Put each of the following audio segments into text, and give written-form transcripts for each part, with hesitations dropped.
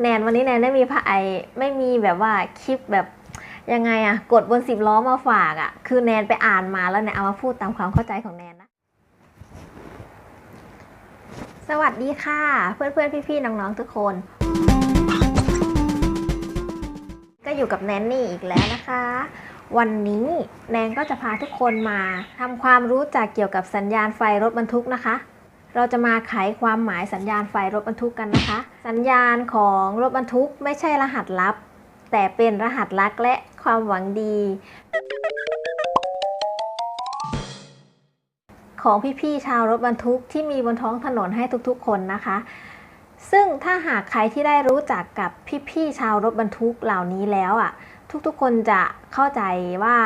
แนนวันนี้แนนไม่มีแบบว่าคลิปแบบยังไงอะกดบน10 ล้อมาฝากอะคือแนนไปอ่านมาแล้วแนนเอามาพูดตามความเข้าใจของแนนนะสวัสดีค่ะเพื่อนๆพี่ๆน้องๆทุกคนก็อยู่กับแนนนี่อีกแล้วนะคะวันนี้แนนก็จะพาทุกคนมาทำความรู้จักเกี่ยวกับสัญญาณไฟรถบรรทุกนะคะเราจะมาไขความหมายสัญญาณไฟรถบรรทุกกันนะคะสัญญาณของรถบรรทุกไม่ใช่รหัสลับแต่เป็นรหัสลักและความหวังดีของพี่ๆชาวรถบรรทุกที่มีบนท้องถนนให้ทุกๆคนนะคะซึ่งถ้าหากใครที่ได้รู้จักกับพี่ๆชาวรถบรรทุกเหล่านี้แล้วอ่ะทุกๆคนจะเข้าใจว่า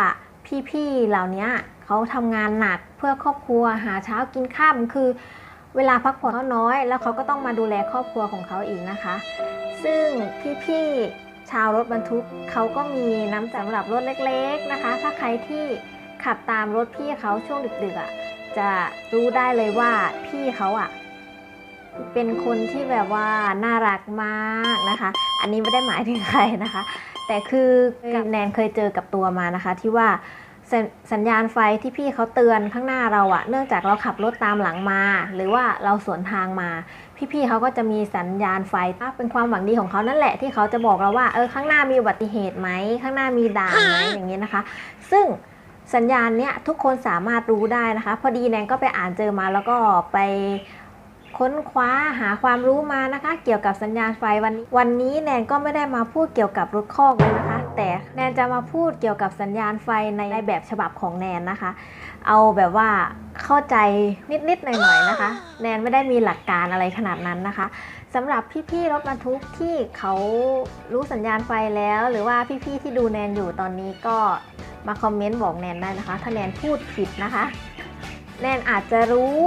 พี่ๆเหล่านี้เขาทำงานหนักเพื่อครอบครัวหาเช้ากินค่ำคือเวลาพักผ่อนเขาน้อยแล้วเขาก็ต้องมาดูแลครอบครัวของเขาอีกนะคะซึ่งพี่ๆชาวรถบรรทุกเขาก็มีน้ำใจสำหรับรถเล็กๆนะคะถ้าใครที่ขับตามรถพี่เขาช่วงดึกๆอ่ะจะรู้ได้เลยว่าพี่เขาอ่ะเป็นคนที่แบบว่าน่ารักมากนะคะอันนี้ไม่ได้หมายถึงใครนะคะแต่คือแนนเคยเจอกับตัวมานะคะที่ว่าสัญญาณไฟที่พี่เขาเตือนข้างหน้าเราอะเนื่องจากเราขับรถตามหลังมาหรือว่าเราสวนทางมาพี่เขาก็จะมีสัญญาณไฟเป็นความหวังดีของเขานั่นแหละที่เขาจะบอกเราว่าข้างหน้ามีอุบัติเหตุไหมข้างหน้ามีด่านไหมอย่างนี้นะคะซึ่งสัญญาณเนี้ยทุกคนสามารถรู้ได้นะคะพอดีแนนก็ไปอ่านเจอมาแล้วก็ไปค้นคว้าหาความรู้มานะคะเกี่ยวกับสัญญาณไฟวันนี้แนนก็ไม่ได้มาพูดเกี่ยวกับรถคอกเลยนะคะแต่แนนจะมาพูดเกี่ยวกับสัญญาณไฟในแบบฉบับของแนนนะคะเอาแบบว่าเข้าใจนิดๆหน่อยๆนะคะแนนไม่ได้มีหลักการอะไรขนาดนั้นนะคะสำหรับพี่ๆรถบรรทุกที่เขารู้สัญญาณไฟแล้วหรือว่าพี่ๆที่ดูแนนอยู่ตอนนี้ก็มาคอมเมนต์บอกแนนได้นะคะถ้าแนนพูดผิดนะคะแนนอาจจะรู้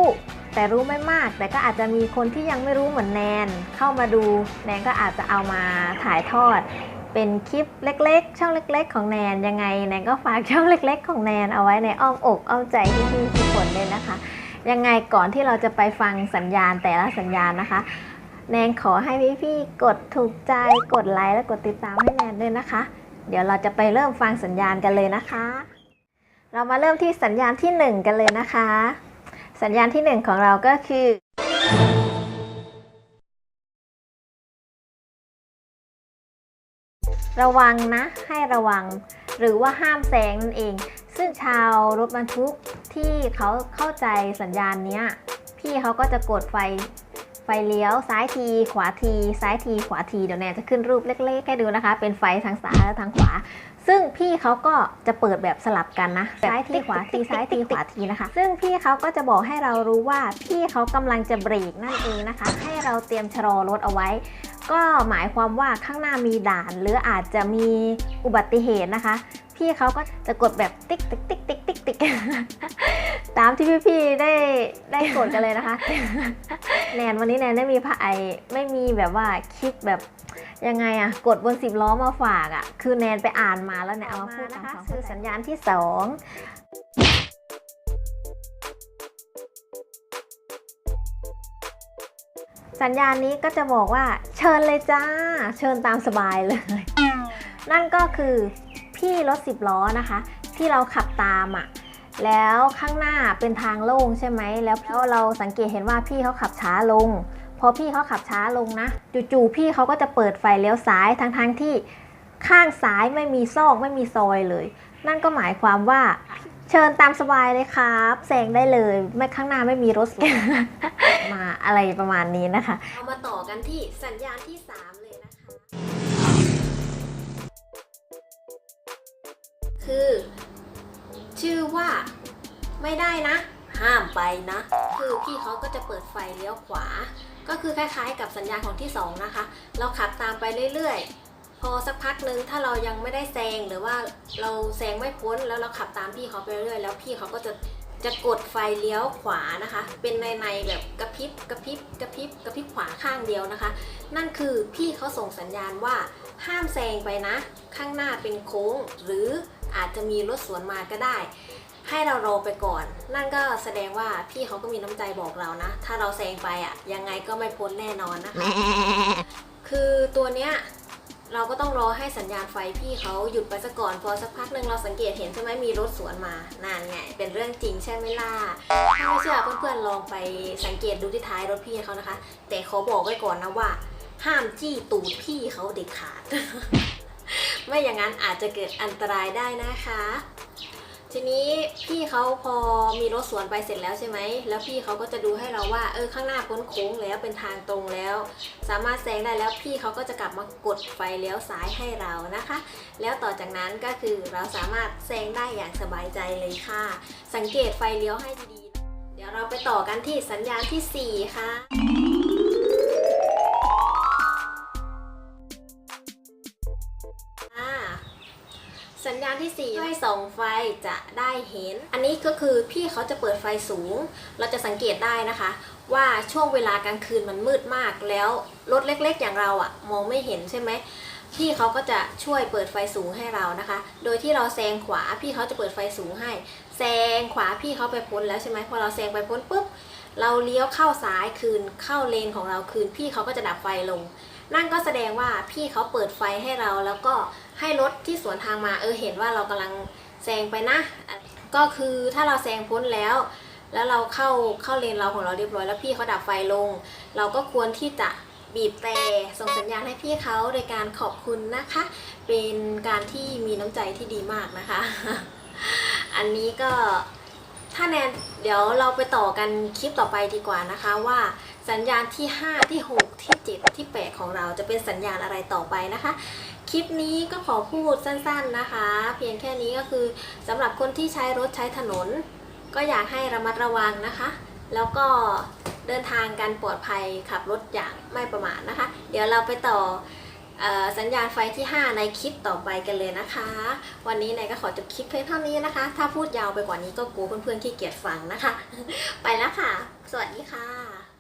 แต่รู้ไม่มากแต่ก็อาจจะมีคนที่ยังไม่รู้เหมือนแนนเข้ามาดูแนนก็อาจจะเอามาถ่ายทอดเป็นคลิปเล็กๆช่องเล็กๆของแนนยังไงแนนก็ฝากช่องเล็กๆของแนนเอาไว้ในอ้อมอกอ้อมใจพี่ๆทุกคนเลยนะคะยังไงก่อนที่เราจะไปฟังสัญญาณแต่ละสัญญาณนะคะแนนขอให้พี่ๆกดถูกใจกดไลค์และกดติดตามให้แนนด้วยนะคะเดี๋ยวเราจะไปเริ่มฟังสัญญาณกันเลยนะคะเรามาเริ่มที่สัญญาณที่1กันเลยนะคะสัญญาณที่1ของเราก็คือระวังนะให้ระวังหรือว่าห้ามแซงนั่นเองซึ่งชาวรถบรรทุกที่เขาเข้าใจสัญญาณนี้พี่เขาก็จะกดไฟเลี้ยวซ้ายทีขวาทีซ้ายทีขวาทีเดี๋ยวแนนจะขึ้นรูปเล็กๆให้ดูนะคะเป็นไฟทางซ้ายและทางขวาซึ่งพี่เขาก็จะเปิดแบบสลับกันนะซ้ายทีขวาทีซ้ายทีขวาทีนะคะซึ่งพี่เขาก็จะบอกให้เรารู้ว่าพี่เขากำลังจะเบรกนั่นเองนะคะให้เราเตรียมชะลอรถเอาไว้ก็หมายความว่าข้างหน้ามีด่านหรืออาจจะมีอุบัติเหตุนะคะพี่เขาก็จะกดแบบติ๊กติ๊กติ๊กติ๊กติ๊กติ๊กตามที่พี่ๆได้กดกันเลยนะคะแนนวันนี้แนนไม่มีแบบว่าคลิปแบบยังไงอะกดบน10 ล้อมาฝากอะคือแนนไปอ่านมาแล้วเนี่ยเอามาพูดนะคะคือสัญญาณที่2สัญญาณนี้ก็จะบอกว่าเชิญเลยจ้าเชิญตามสบายเลยนั่นก็คือพี่รถ10 ล้อนะคะที่เราขับตามอ่ะแล้วข้างหน้าเป็นทางโล่งใช่ไหมแล้วเราสังเกตเห็นว่าพี่เขาขับช้าลงพอพี่เขาขับช้าลงนะจู่ๆพี่เขาก็จะเปิดไฟเลี้ยวซ้ายทั้งที่ข้างซ้ายไม่มีซอกไม่มีซอยเลยนั่นก็หมายความว่าเชิญตามสบายเลยครับแซงได้เลยไม่ข้างหน้าไม่มีรถมาอะไรประมาณนี้นะคะเอามาต่อกันที่สัญญาณที่3เลยนะคะคือชื่อว่าไม่ได้นะห้ามไปนะคือพี่เขาก็จะเปิดไฟเลี้ยวขวาก็คือคล้ายๆกับสัญญาณของที่2นะคะเราขับตามไปเรื่อยๆพอสักพักนึงถ้าเรายังไม่ได้แซงหรือว่าเราแซงไม่พ้นแล้วเราขับตามพี่เขาไปเรื่อยๆแล้วพี่เขาก็จะกดไฟเลี้ยวขวานะคะเป็นในแบบกระพริบกระพริบกระพริบกระพริบขวาข้างเดียวนะคะนั่นคือพี่เขาส่งสัญญาณว่าห้ามแซงไปนะข้างหน้าเป็นโค้งหรืออาจจะมีรถสวนมาก็ได้ให้เรารอไปก่อนนั่นก็แสดงว่าพี่เขาก็มีน้ำใจบอกเรานะถ้าเราแซงไปอ่ะยังไงก็ไม่พ้นแน่นอนนะคะค คือตัวเนี้ยเราก็ต้องรอให้สัญญาณไฟพี่เขาหยุดไปซะก่อนพอสักพักหนึ่งเราสังเกตเห็นใช่ไหมมีรถสวนมานานไงเป็นเรื่องจริงใช่ไหมล่ะถ้าไม่เชื่อเพื่อนๆลองไปสังเกตดูที่ท้ายรถพี่เขานะคะแต่เขาบอกไว้ก่อนนะว่าห้ามจี้ตูดพี่เขาเด็ดขาด ไม่อย่างนั้นอาจจะเกิดอันตรายได้นะคะทีนี้พี่เขาพอมีรถสวนไปเสร็จแล้วใช่ไหมแล้วพี่เขาก็จะดูให้เราว่าข้างหน้าพ้นโค้งแล้วเป็นทางตรงแล้วสามารถแซงได้แล้วพี่เขาก็จะกลับมากดไฟเลี้ยวซ้ายให้เรานะคะแล้วต่อจากนั้นก็คือเราสามารถแซงได้อย่างสบายใจเลยค่ะสังเกตไฟเลี้ยวให้ดีๆเดี๋ยวเราไปต่อกันที่สัญญาณที่4ค่ะสัญญาณที่4ให้ส่องไฟจะได้เห็นอันนี้ก็คือพี่เขาจะเปิดไฟสูงเราจะสังเกตได้นะคะว่าช่วงเวลากลางคืนมันมืดมากแล้วรถเล็กๆอย่างเราอะมองไม่เห็นใช่ไหมพี่เขาก็จะช่วยเปิดไฟสูงให้เรานะคะโดยที่เราแซงขวาพี่เขาจะเปิดไฟสูงให้แซงขวาพี่เขาไปพ้นแล้วใช่ไหมพอเราแซงไปพ้นปุ๊บเราเลี้ยวเข้าซ้ายคืนเข้าเลนของเราคืนพี่เขาก็จะดับไฟลงนั่นก็แสดงว่าพี่เขาเปิดไฟให้เราแล้วก็ให้รถที่สวนทางมาเห็นว่าเรากำลังแซงไปนะก็คือถ้าเราแซงพ้นแล้วเราเข้าเลนเราของเราเรียบร้อยแล้วพี่เขาดับไฟลงเราก็ควรที่จะบีบแต่ส่งสัญญาณให้พี่เขาโดยการขอบคุณนะคะเป็นการที่มีน้ำใจที่ดีมากนะคะ อันนี้ก็ถ้าแนนเดี๋ยวเราไปต่อกันคลิปต่อไปดีกว่านะคะว่าสัญญาณที่5ที่6ที่7ที่8ของเราจะเป็นสัญญาณอะไรต่อไปนะคะคลิปนี้ก็ขอพูดสั้นๆนะคะเพียงแค่นี้ก็คือสำหรับคนที่ใช้รถใช้ถนนก็อยากให้ระมัดระวังนะคะแล้วก็เดินทางกันปลอดภัยขับรถอย่างไม่ประมาทนะคะเดี๋ยวเราไปต่อสัญญาณไฟที่5ในคลิปต่อไปกันเลยนะคะวันนี้นายก็ขอจบคลิปเพียงเท่านี้นะคะถ้าพูดยาวไปกว่านี้ก็กลัวเพื่อนๆขี้เกียจฟังนะคะ ไปแล้วค่ะสวัสดีค่ะ